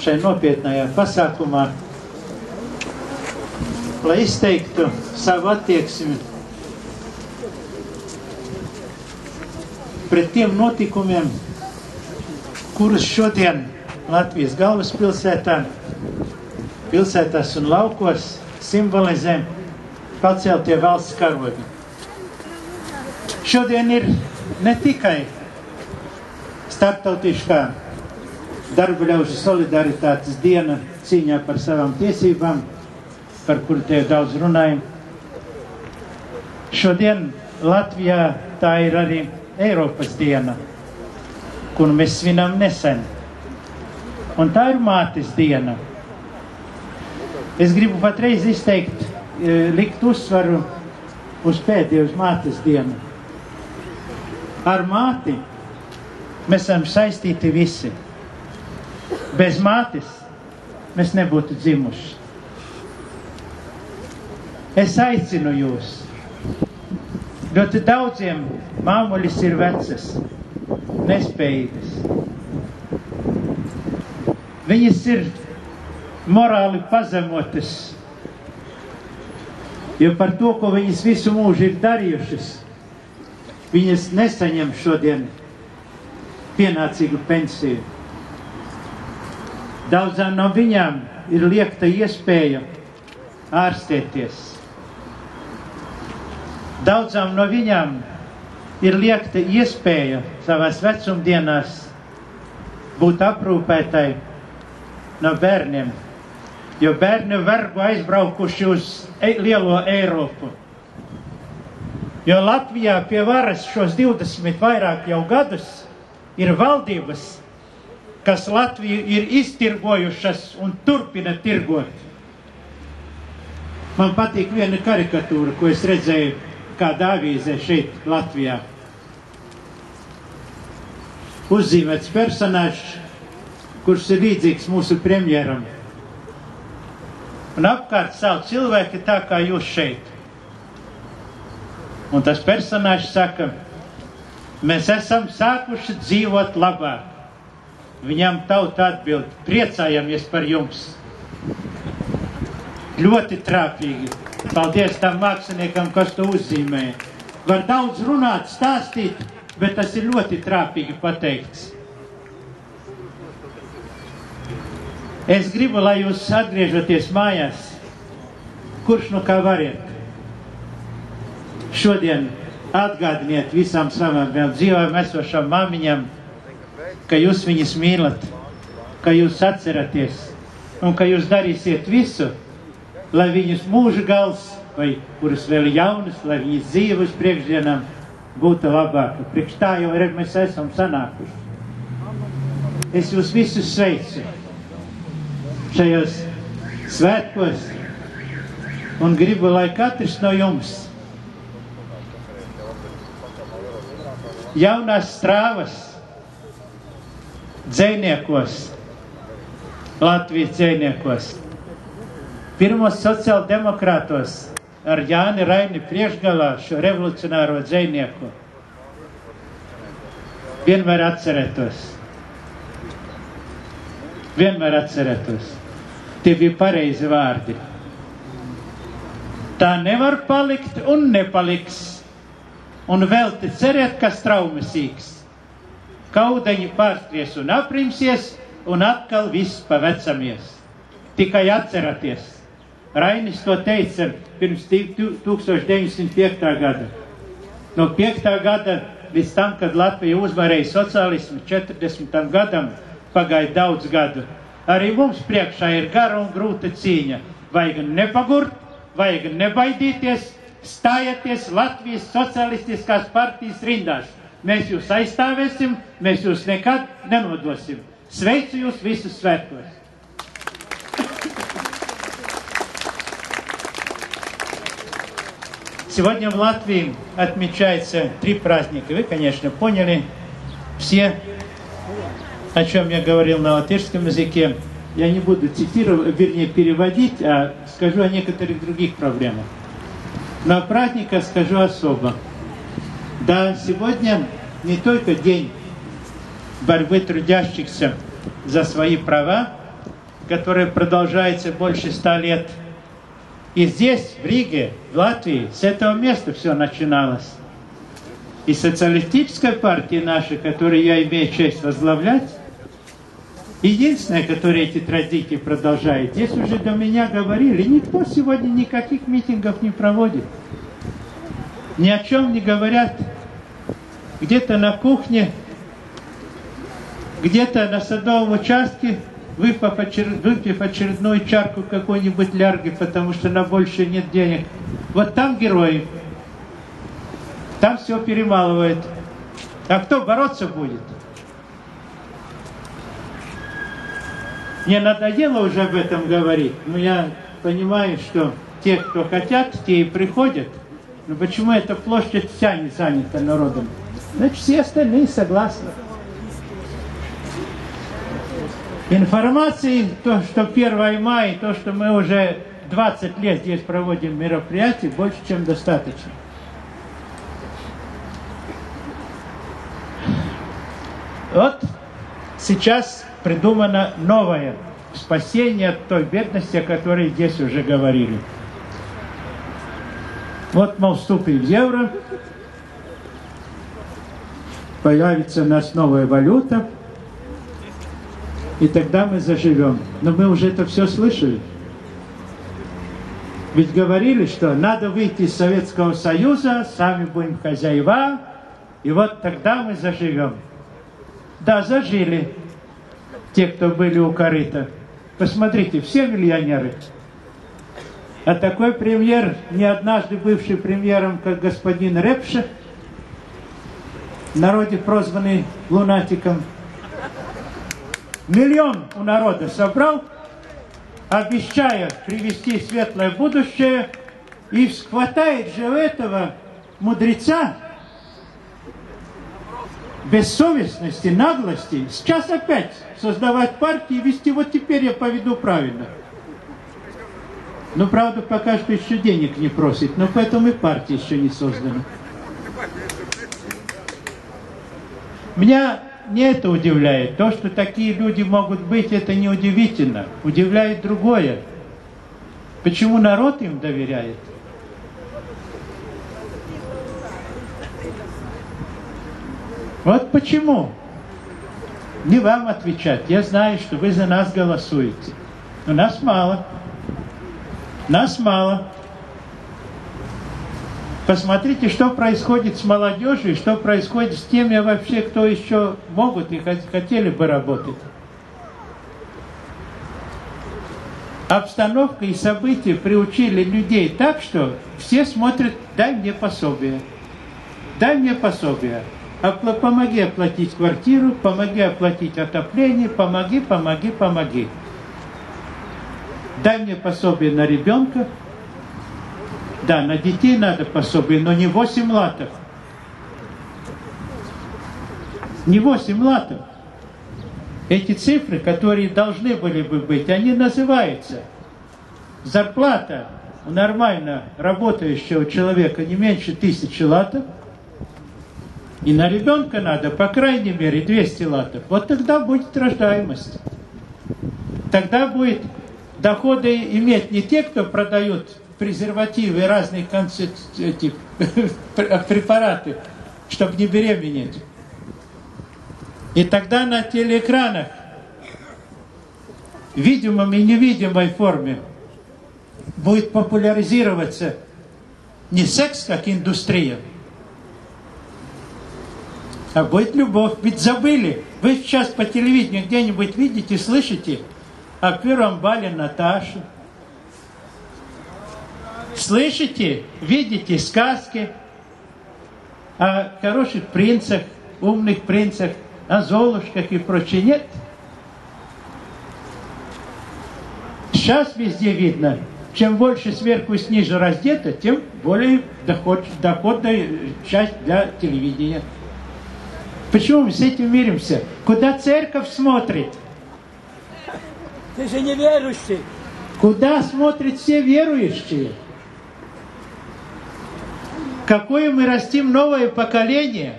šai nopietnajā pasākumā, lai izteiktu savu attieksmi pret tiem notikumiem, kurus šodien Latvijas galvaspilsētā, pilsētās un laukos simbolizē paceltie valsts karogi. Šodien ir ne tikai starptautiskā darba ļaužu solidaritātes diena cīņā par savām tiesībām, par kuru te daudz runājam. Šodien Latvijā tā ir arī Eiropas diena, kuru mēs svinam nesen. Un tā ir mātes diena. Es gribu patreiz izteikt, likt uzsvaru uz pēdējo, uz mātes dienu. Ar māti mēs esam saistīti visi. Bez mātes mēs nebūtu dzimuši. Es aicinu jūs. Ļoti daudziem māmuļas ir vecas, nespējīgas. Viņas ir morāli pazemotas, jo par to, ko viņas visu mūžu ir darījušas, viņas nesaņem šodien pienācīgu pensiju. Daudzām no viņām ir liekta iespēja ārstēties. Daudzām no viņām ir liekta iespēja savās vecumdienās būt aprūpētai no bērniem, jo bērni vergu aizbraukuši uz lielo Eiropu. Jo Latvijā pie varas šos 20 vairāk jau gadus ir valdības, kas Latviju ir iztirgojušas un turpina tirgot. Man patīk viena karikatūra, ko es redzēju kādā avīzē šeit Latvijā. Uzzīmēts personāžs, kurš ir līdzīgs mūsu premjeram. Un apkārt savu cilvēki tā kā jūs šeit. Un tas personāžs saka, mēs esam sākuši dzīvot labāk. Viņam tauta atbild, priecājamies par jums. Ļoti trāpīgi. Paldies tam māksliniekam, kas to uzzīmēja. Var daudz runāt, stāstīt, bet tas ir ļoti trāpīgi pateikts. Es gribu, lai jūs atgriežaties mājās, kurš nu kā variet. Šodien atgādiniet visām savām vēl dzīvām esošām māmiņām, ka jūs viņas mīlat, ka jūs atceraties un ka jūs darīsiet visu, lai viņas mūža gals, vai kuras vēl jaunas, lai viņas dzīve uz priekšdienām būtu labāka. Priekš tā jau mēs esam sanākuši. Es jūs visus sveicu šajos svētkos un gribu, lai katrs no jums jaunās strāvas dzejniekos, Latvijas dzejniekos, pirmos sociāldemokrātos ar Jāni Raini priekšgalā šo revolucionāro dzejnieku vienmēr atcerētos. Vienmēr atcerētos. Tie bija pareizi vārdi. Tā nevar palikt un nepaliks. Un vēl te ceriet, ka straumesīgs. Kaudeņi pārskries un aprimsies, un atkal viss pavecamies. Tikai atceraties. Rainis to teica pirms 1905. Gada. No 5. gada līdz tam, kad Latvija uzvarēja sociālismu 40. gadam, pagāja daudz gadu. Arī mums priekšā ir gara un grūta cīņa. Vajag nepagurt, vajag nebaidīties, stājieties Latvijas socialistiskās partijas rindās. Mēs jūs aizstāvēsim, mēs jūs nekad nenodosim. Sveicu jūs visus svētkos! Сегодня в Латвии отмечается 3 праздника. Вы, конечно, поняли все, о чем я говорил на латышском языке. Я не буду цитировать, вернее, переводить, а скажу о некоторых других проблемах. Но о праздниках скажу особо. Да, сегодня не только день борьбы трудящихся за свои права, которая продолжается больше 100 лет. И здесь, в Риге, в Латвии, с этого места все начиналось. И социалистическая партия наша, которую я имею честь возглавлять, единственная, которая эти традиции продолжает. Здесь уже до меня говорили, никто сегодня никаких митингов не проводит. Ни о чем не говорят. Где-то на кухне, где-то на садовом участке, выпив очередную чарку какой-нибудь лярги, потому что на больше нет денег. Вот там герои. Там все перемалывает. А кто бороться будет? Мне надоело уже об этом говорить, но я понимаю, что те, кто хотят, те и приходят. Но почему эта площадь вся не занята народом? Значит, все остальные согласны. Информации, то, что 1 мая, то, что мы уже 20 лет здесь проводим мероприятия, больше, чем достаточно. Вот сейчас придумано новое спасение от той бедности, о которой здесь уже говорили. Вот мы вступим в евро, появится у нас новая валюта, и тогда мы заживем. Но мы уже это все слышали. Ведь говорили, что надо выйти из Советского Союза, сами будем хозяева, и вот тогда мы заживем. Да, зажили те, кто были у корыта. Посмотрите, все миллионеры. А такой премьер, не однажды бывший премьером, как господин Репше, в народе прозванный лунатиком, 1 миллион у народа собрал, обещая привести светлое будущее, и хватает же у этого мудреца бессовестности, наглости, сейчас опять создавать партии и вести, вот теперь я поведу правильно. Ну, правда, пока что еще денег не просит, но поэтому и партия еще не создана. Меня не это удивляет. То, что такие люди могут быть, это не удивительно. Удивляет другое. Почему народ им доверяет? Вот почему. Не вам отвечать. Я знаю, что вы за нас голосуете. Но нас мало. Нас мало. Посмотрите, что происходит с молодежью, и что происходит с теми вообще, кто еще могут и хотели бы работать. Обстановка и события приучили людей так, что все смотрят: дай мне пособие. Дай мне пособие. Помоги оплатить квартиру, помоги оплатить отопление, помоги, помоги, помоги. Дай мне пособие на ребенка. Да, на детей надо пособие, но не 8 латов. Не 8 латов. Эти цифры, которые должны были бы быть, они называются. Зарплата у нормально работающего человека не меньше 1000 латов. И на ребенка надо, по крайней мере, 200 латов. Вот тогда будет рождаемость. Тогда будет доходы иметь не те, кто продают презервативы и разные препараты, чтобы не беременеть. И тогда на телеэкранах, в видимой и невидимой форме, будет популяризироваться не секс как индустрия, а будет любовь. Ведь забыли. Вы сейчас по телевидению где-нибудь видите, слышите о первом бале Наташи. Слышите, видите сказки о хороших принцах, умных принцах, о Золушках и прочее. Нет. Сейчас везде видно, чем больше сверху и снизу раздето, тем более доходная часть для телевидения. Почему мы с этим миримся? Куда церковь смотрит? Ты же не верующий. Куда смотрят все верующие? Какое мы растим новое поколение?